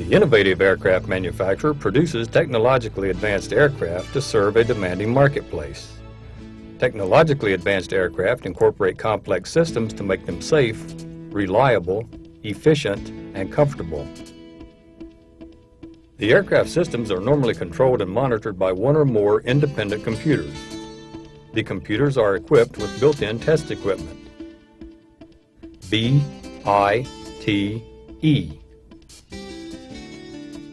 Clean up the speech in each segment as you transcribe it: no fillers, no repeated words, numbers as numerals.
The innovative aircraft manufacturer produces technologically advanced aircraft to serve a demanding marketplace. Technologically advanced aircraft incorporate complex systems to make them safe, reliable, efficient, and comfortable. The aircraft systems are normally controlled and monitored by one or more independent computers. The computers are equipped with built-in test equipment. B-I-T-E.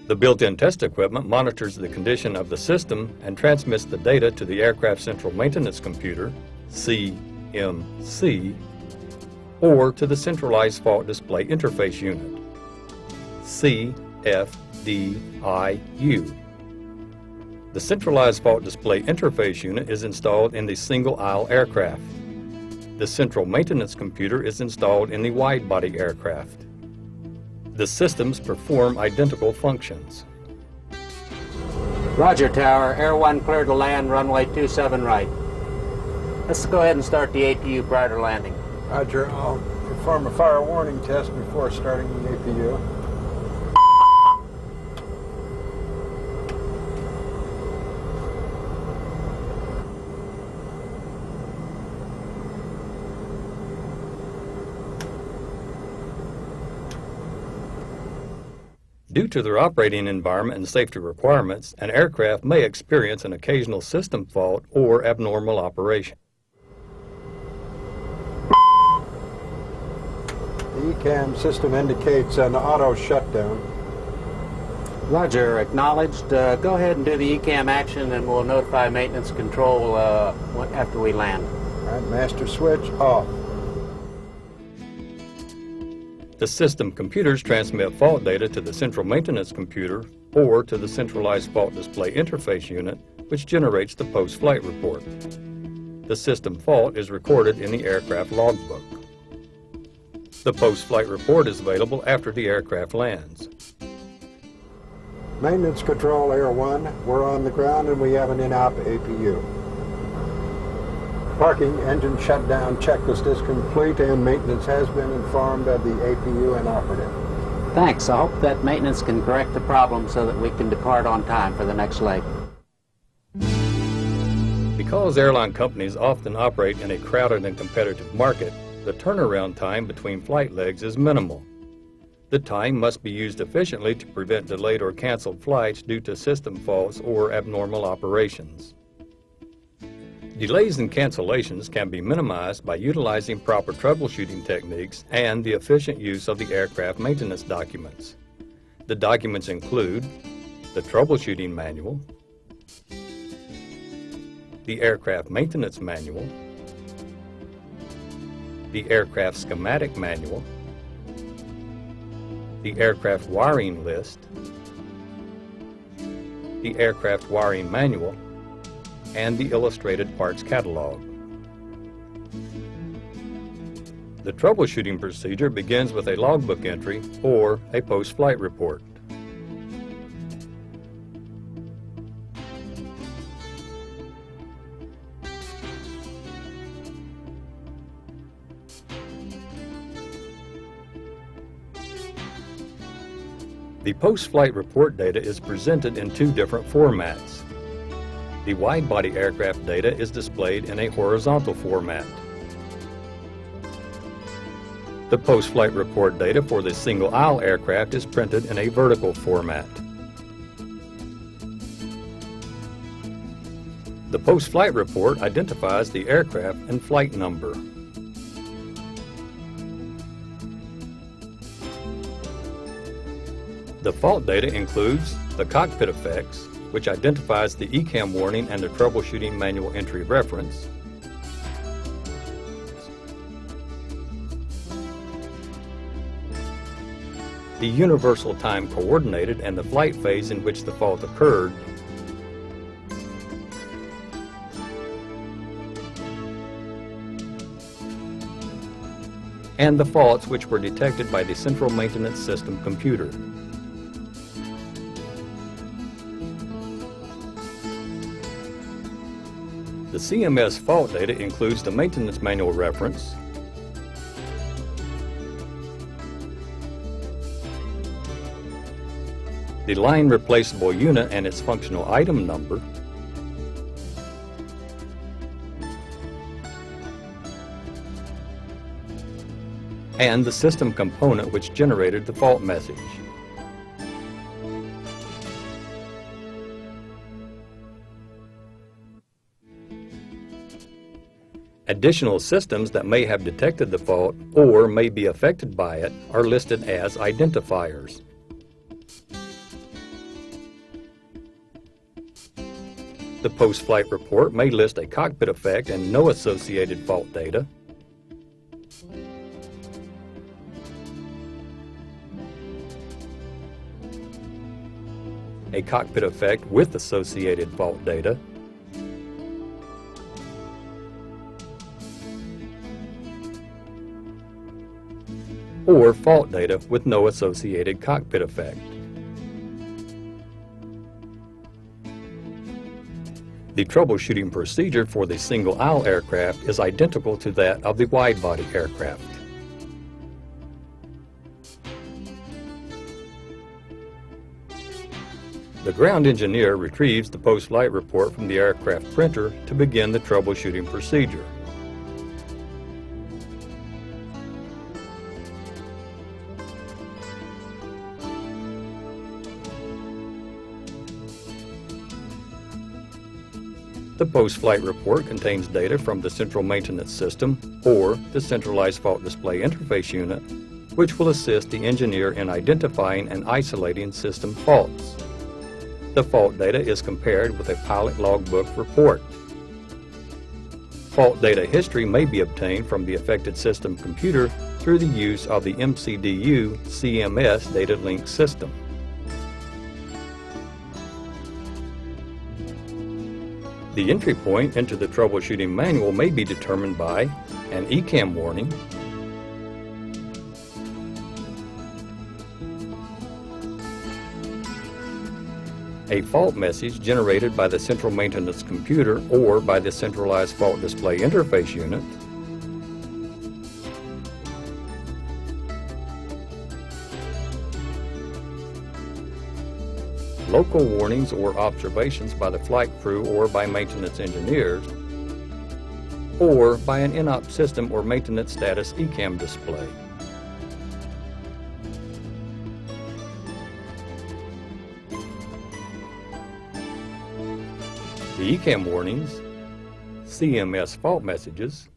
The built-in test equipment monitors the condition of the system and transmits the data to the Aircraft Central Maintenance Computer, CMC, or to the Centralized Fault Display Interface Unit, CFDIU. The Centralized Fault Display Interface Unit is installed in the single-aisle aircraft. The Central Maintenance Computer is installed in the wide-body aircraft. The systems perform identical functions. Roger, Tower. Air 1 clear to land, runway 27 right. Let's go ahead and start the APU prior to landing. Roger. I'll perform a fire warning test before starting the APU. Due to their operating environment and safety requirements, an aircraft may experience an occasional system fault or abnormal operation. The ECAM system indicates an auto shutdown. Roger, acknowledged. Go ahead and do the ECAM action and we'll notify maintenance control after we land. All right, master switch off. The system computers transmit fault data to the Central Maintenance Computer or to the Centralized Fault Display Interface Unit, which generates the post-flight report. The system fault is recorded in the aircraft logbook. The post-flight report is available after the aircraft lands. Maintenance Control Air 1, we're on the ground and we have an in-op APU. Parking engine shutdown checklist is complete and maintenance has been informed of the APU inoperative. Thanks. I hope that maintenance can correct the problem so that we can depart on time for the next leg. Because airline companies often operate in a crowded and competitive market, the turnaround time between flight legs is minimal. The time must be used efficiently to prevent delayed or canceled flights due to system faults or abnormal operations. Delays and cancellations can be minimized by utilizing proper troubleshooting techniques and the efficient use of the aircraft maintenance documents. The documents include the troubleshooting manual, the aircraft maintenance manual, the aircraft schematic manual, the aircraft wiring list, the aircraft wiring manual, and the illustrated parts catalog. The troubleshooting procedure begins with a logbook entry or a post-flight report. The post-flight report data is presented in two different formats. The wide-body aircraft data is displayed in a horizontal format. The post-flight report data for the single-aisle aircraft is printed in a vertical format. The post-flight report identifies the aircraft and flight number. The fault data includes the cockpit effects, which identifies the ECAM warning and the troubleshooting manual entry reference, the universal time coordinated and the flight phase in which the fault occurred, and the faults which were detected by the Central Maintenance System computer. The CMS fault data includes the maintenance manual reference, the line replaceable unit and its functional item number, and the system component which generated the fault message. Additional systems that may have detected the fault or may be affected by it are listed as identifiers. The post-flight report may list a cockpit effect and no associated fault data. A cockpit effect with associated fault data, or fault data with no associated cockpit effect. The troubleshooting procedure for the single-aisle aircraft is identical to that of the wide-body aircraft. The ground engineer retrieves the post-flight report from the aircraft printer to begin the troubleshooting procedure. The post-flight report contains data from the central maintenance system or the centralized fault display interface unit, which will assist the engineer in identifying and isolating system faults. The fault data is compared with a pilot logbook report. Fault data history may be obtained from the affected system computer through the use of the MCDU CMS data link system. The entry point into the troubleshooting manual may be determined by an ECAM warning, a fault message generated by the central maintenance computer or by the centralized fault display interface unit, local warnings or observations by the flight crew or by maintenance engineers, or by an in-op system or maintenance status ECAM display. The ECAM warnings, CMS fault messages,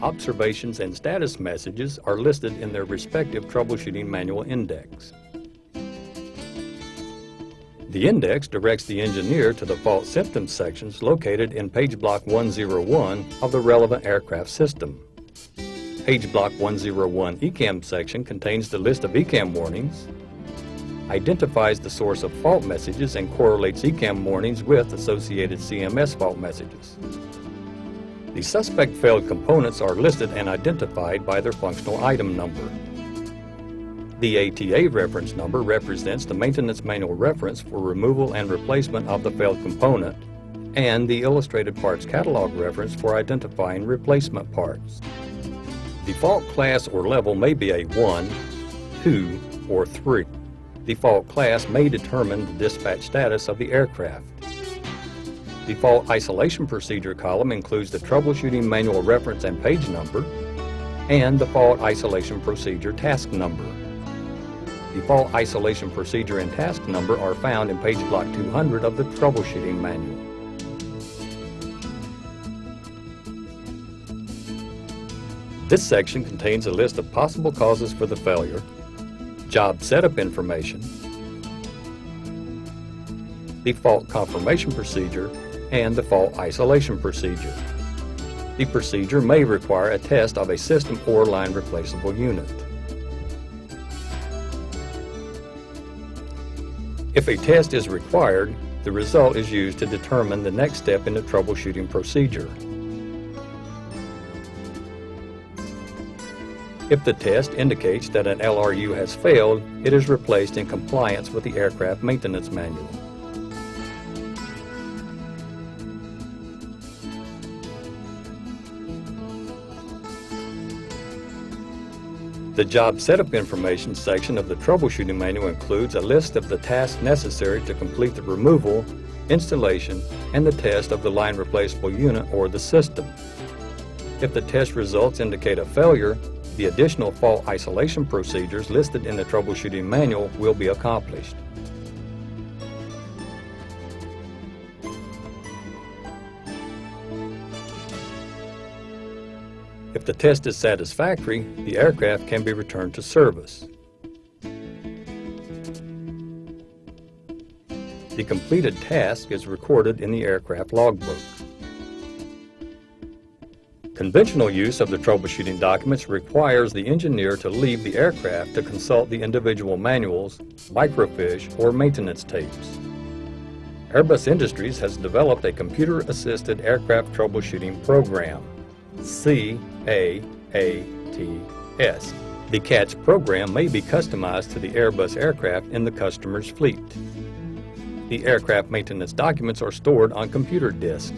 observations and status messages are listed in their respective troubleshooting manual index. The index directs the engineer to the fault symptoms sections located in page block 101 of the relevant aircraft system. Page block 101 ECAM section contains the list of ECAM warnings, identifies the source of fault messages and correlates ECAM warnings with associated CMS fault messages. The suspect failed components are listed and identified by their functional item number. The ATA reference number represents the maintenance manual reference for removal and replacement of the failed component, and the illustrated parts catalog reference for identifying replacement parts. The fault class or level may be a 1, 2, or 3. The fault class may determine the dispatch status of the aircraft. The fault isolation procedure column includes the troubleshooting manual reference and page number, and the fault isolation procedure task number. The fault isolation procedure and task number are found in page block 200 of the troubleshooting manual. This section contains a list of possible causes for the failure, job setup information, the fault confirmation procedure, and the fault isolation procedure. The procedure may require a test of a system or line replaceable unit. If a test is required, the result is used to determine the next step in the troubleshooting procedure. If the test indicates that an LRU has failed, it is replaced in compliance with the aircraft maintenance manual. The job setup information section of the troubleshooting manual includes a list of the tasks necessary to complete the removal, installation, and the test of the line replaceable unit or the system. If the test results indicate a failure, the additional fault isolation procedures listed in the troubleshooting manual will be accomplished. If the test is satisfactory, the aircraft can be returned to service. The completed task is recorded in the aircraft logbook. Conventional use of the troubleshooting documents requires the engineer to leave the aircraft to consult the individual manuals, microfiche, or maintenance tapes. Airbus Industries has developed a computer-assisted aircraft troubleshooting program, CAATS. The CATS program may be customized to the Airbus aircraft in the customer's fleet. The aircraft maintenance documents are stored on computer disks.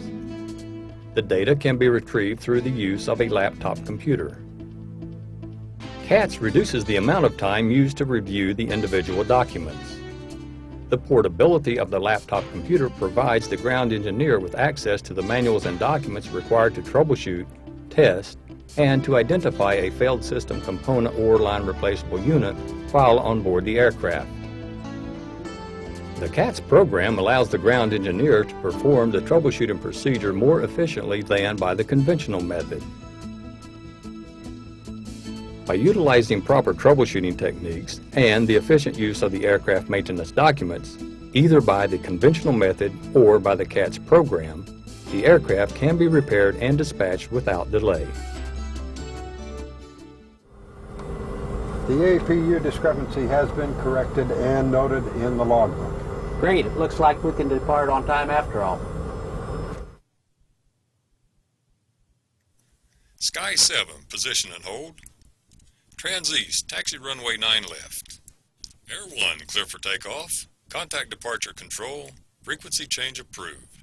The data can be retrieved through the use of a laptop computer. CATS reduces the amount of time used to review the individual documents. The portability of the laptop computer provides the ground engineer with access to the manuals and documents required to troubleshoot, test, and to identify a failed system component or line replaceable unit while on board the aircraft. The CATS program allows the ground engineer to perform the troubleshooting procedure more efficiently than by the conventional method. By utilizing proper troubleshooting techniques and the efficient use of the aircraft maintenance documents, either by the conventional method or by the CATS program, the aircraft can be repaired and dispatched without delay. The APU discrepancy has been corrected and noted in the logbook. Great, it looks like we can depart on time after all. Sky 7, position and hold. Trans-East, taxi runway 9 left. Air 1, clear for takeoff. Contact departure control. Frequency change approved.